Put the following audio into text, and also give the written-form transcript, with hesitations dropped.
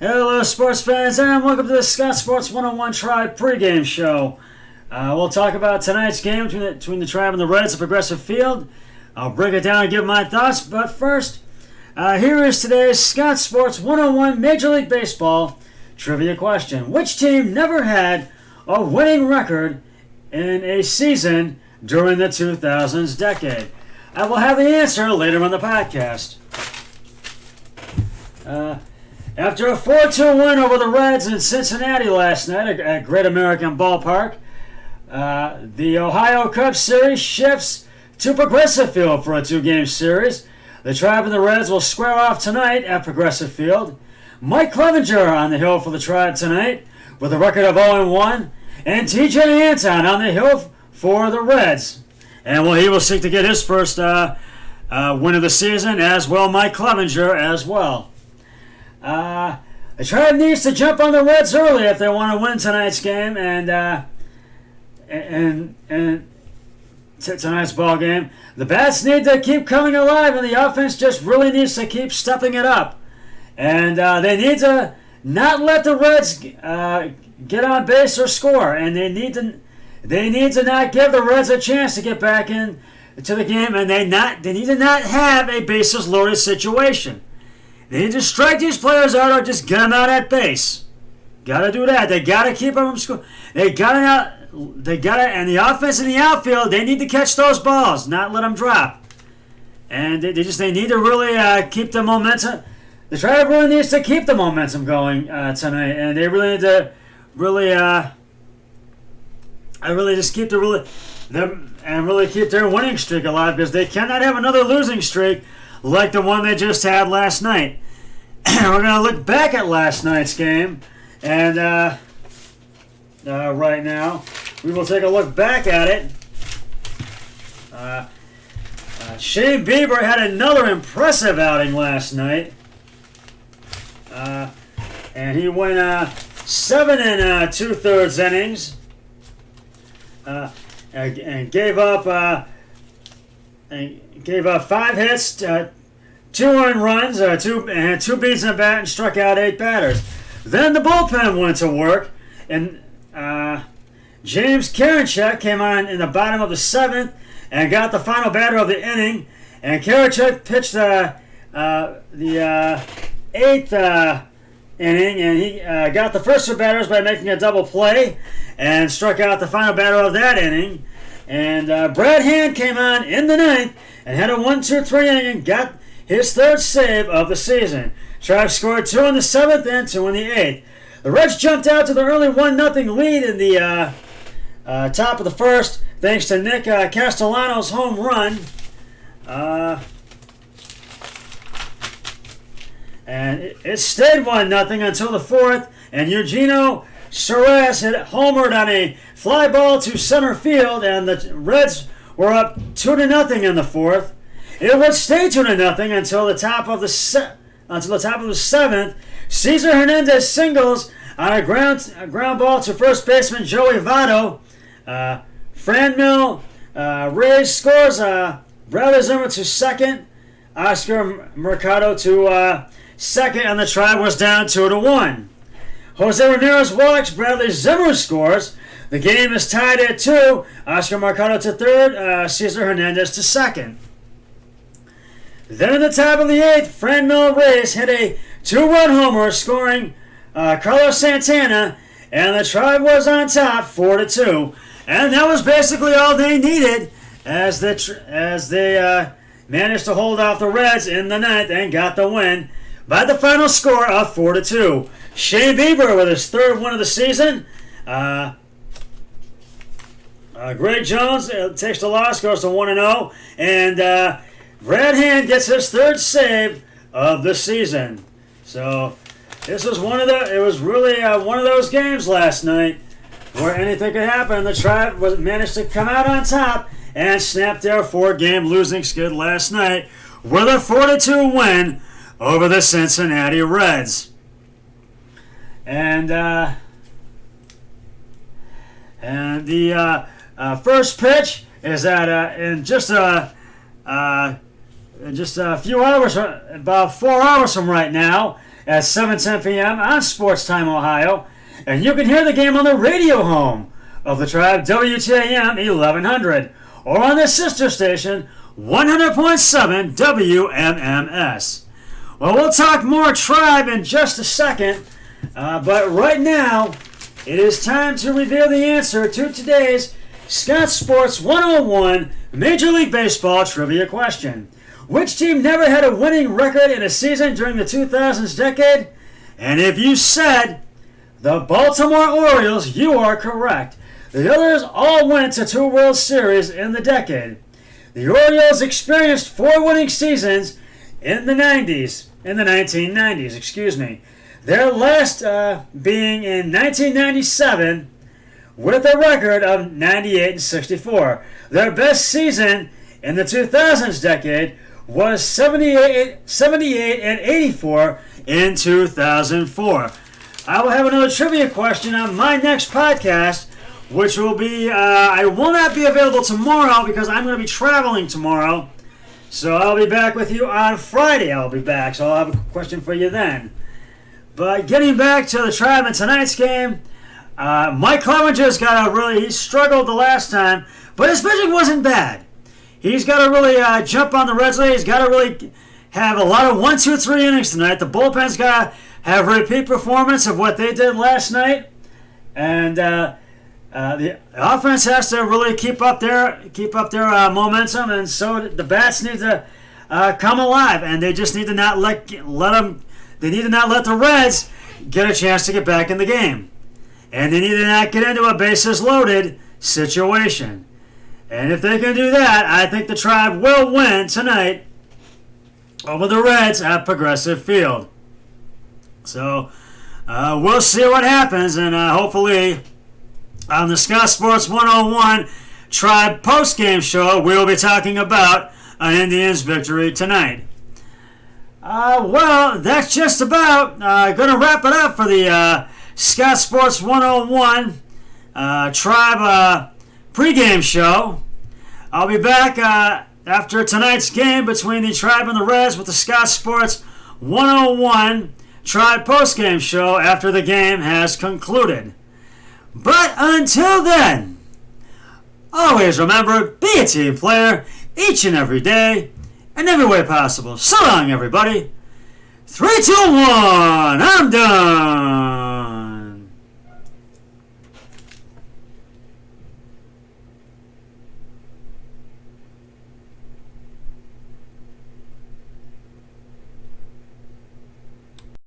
Hello, sports fans, and welcome to the Scott Sports 101 Tribe pregame show. We'll talk about tonight's game between the Tribe and the Reds at Progressive Field. I'll break it down and give my thoughts, but first, here is today's Scott Sports 101 Major League Baseball trivia question. Which team never had a winning record in a season during the 2000s decade? I will have the answer later on the podcast. After a 4-2 win over the Reds in Cincinnati last night at Great American Ballpark, the Ohio Cubs series shifts to Progressive Field for a two-game series. The Tribe and the Reds will square off tonight at Progressive Field. Mike Clevenger on the hill for the Tribe tonight with a record of 0-1, and TJ Anton on the hill for the Reds. And he will seek to get his first win of the season, as will Mike Clevenger as well. The Tribe needs to jump on the Reds early if they want to win tonight's game and tonight's ball game. The bats need to keep coming alive, and the offense just really needs to keep stepping it up. And they need to not let the Reds get on base or score, and they need to not give the Reds a chance to get back in to the game, and they need to not have a bases loaded situation. They need to strike these players out or just get them out at base. Got to do that. They got to keep them from scoring. They got to, and the offense in the outfield, they need to catch those balls, not let them drop. And they need to really keep the momentum. The Tribe really needs to keep the momentum going tonight, and they really need to keep their winning streak alive, because they cannot have another losing streak like the one they just had last night. We're going to look back at last night's game, and right now we will take a look back at it. Shane Bieber had another impressive outing last night, and he went 7 2/3 innings, and gave up 5 hits, 2 earned runs, 2 beats in the bat, and struck out 8 batters. Then the bullpen went to work, and James Karinchak came on in the bottom of the 7th and got the final batter of the inning. And Karinchak pitched the 8th inning, and he got the first 2 batters by making a double play and struck out the final batter of that inning. And Brad Hand came on in the 9th and had a 1-2-3 inning and got his 3rd save of the season. Tribe scored 2 in the 7th and 2 in the 8th. The Reds jumped out to the early 1-0 lead in the top of the 1st, thanks to Nick Castellanos' home run. And it stayed 1-0 until the 4th, and Eugenio Suarez hit homered on a fly ball to center field, and the Reds were up 2-0 in the 4th. It would stay 2-0 until the top of the 7th. Cesar Hernandez singles on a ground ball to first baseman Joey Votto. Franmil Reyes scores. Bradley Zimmer to second. Oscar Mercado to second, and the Tribe was down 2-1. Jose Ramirez walks. Bradley Zimmer scores. The game is tied at 2. Oscar Mercado to third. Cesar Hernandez to second. Then in the top of the 8th, Franmil Reyes hit a 2-run homer, scoring Carlos Santana, and the Tribe was on top 4-2. And that was basically all they needed as they managed to hold off the Reds in the 9th and got the win by the final score of 4-2. Shane Bieber with his 3rd win of the season. Greg Jones takes the loss, goes to 1-0, and Brad Hand gets his 3rd save of the season. So this was really one of those games last night where anything could happen. The Tribe managed to come out on top and snap their 4-game losing skid last night with a 4-2 win over the Cincinnati Reds. And the first pitch is in just a few hours, about 4 hours from right now, at 7:10 p.m. on Sports Time Ohio. And you can hear the game on the radio home of the Tribe, WTAM 1100, or on the sister station, 100.7 WMMS. Well, we'll talk more Tribe in just a second, but right now, it is time to reveal the answer to today's Scott Sports 101 Major League Baseball trivia question. Which team never had a winning record in a season during the 2000s decade? And if you said the Baltimore Orioles, you are correct. The others all went to 2 World Series in the decade. The Orioles experienced 4 winning seasons in the 1990s, excuse me. Their last being in 1997 with a record of 98-64. Their best season in the 2000s decade was 78-84 in 2004. I will have another trivia question on my next podcast, which will be, I will not be available tomorrow because I'm going to be traveling tomorrow. So I'll be back with you on Friday. I'll be back, so I'll have a question for you then. But getting back to the Tribe in tonight's game, Mike Clevenger's he struggled the last time, but his pitching wasn't bad. He's got to really jump on the Reds lead. He's got to really have a lot of 1, 2, 3 innings tonight. The bullpen's got to have a repeat performance of what they did last night, and the offense has to really keep up their momentum, and so the bats need to come alive, and they just need to not let them. They need to not let the Reds get a chance to get back in the game, and they need to not get into a bases loaded situation. And if they can do that, I think the Tribe will win tonight over the Reds at Progressive Field. So we'll see what happens, and hopefully on the Scott Sports 101 Tribe post-game show, we'll be talking about an Indians victory tonight. Well, that's just about going to wrap it up for the Scott Sports 101 Tribe pregame show. I'll be back after tonight's game between the Tribe and the Reds with the Scott Sports 101 Tribe postgame show after the game has concluded. But until then, always remember, be a team player each and every day, in every way possible. So long, everybody. 3, 2, 1, I'm done.